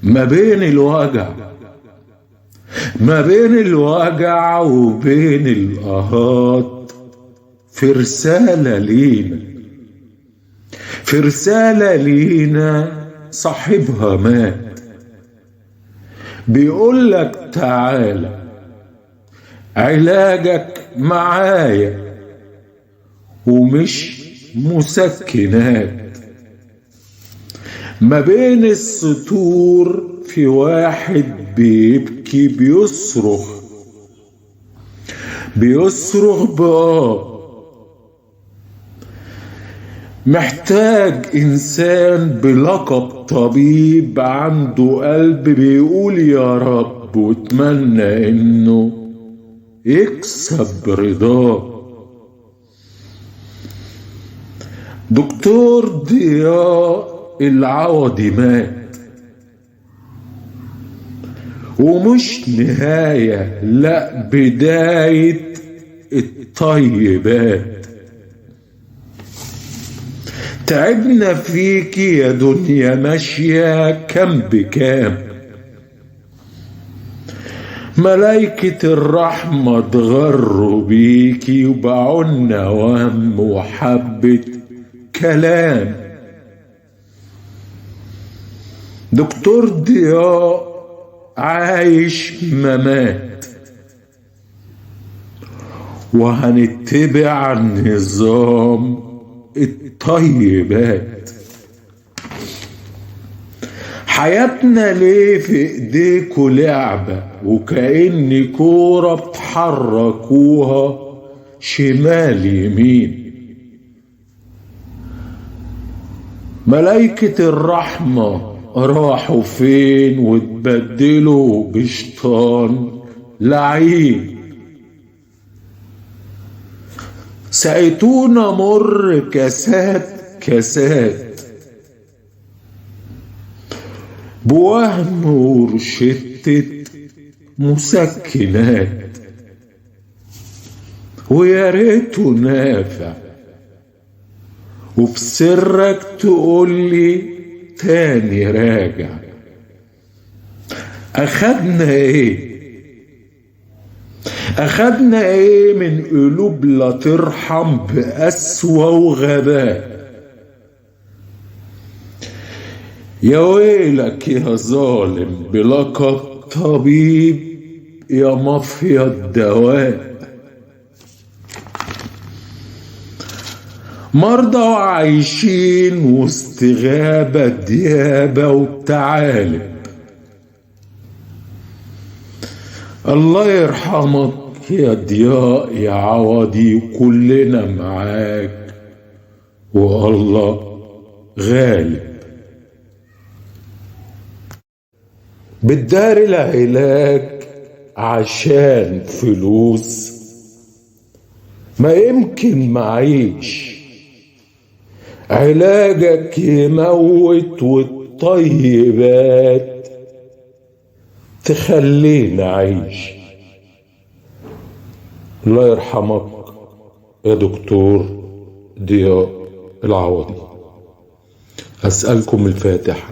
ما بين الوجع وبين القهات في رسالة لينا صاحبها مات، بيقولك تعالى علاجك معايا ومش مسكنات. ما بين السطور في واحد بيبكي بيصرخ محتاج إنسان بلقب طبيب عنده قلب بيقول يا رب، واتمنى إنه يكسب رضاه. دكتور ضياء العوضي مات، ومش نهاية لا بداية الطيبات. تعبنا فيكي يا دنيا ماشية كام بكام، ملايكة الرحمة اتغروا بيكي وبعنا وهم وحبة كلام. دكتور ضياء عايش ممات، وهنتبع نظام الطيبات. حياتنا ليه في ايديكوا لعبة، وكأن كورة بتحركوها شمال يمين. ملايكة الرحمة راحوا فين واتبدلوا بشيطان لعين. سقيتونا مر كاسات بوهم ورشتة مسكنات، ويا ريته نافع وفي سرك تقولي تاني راجع. أخدنا ايه من قلوب لا ترحم بقسوة وغباء. يا ويلك يا ظالم بلقب طبيب يا مافيا الدواء. مرضى وعايشين وسط غابة ديابة وتعالب. الله يرحمك يا ضياء يا عوضي، وكلنا معاك والله غالب. بتدار العلاج عشان فلوس، ما يمكن معيش علاجك يموت والطيبات تخلينا عيش. الله يرحمك يا دكتور ضياء العوضي. أسألكم الفاتحة.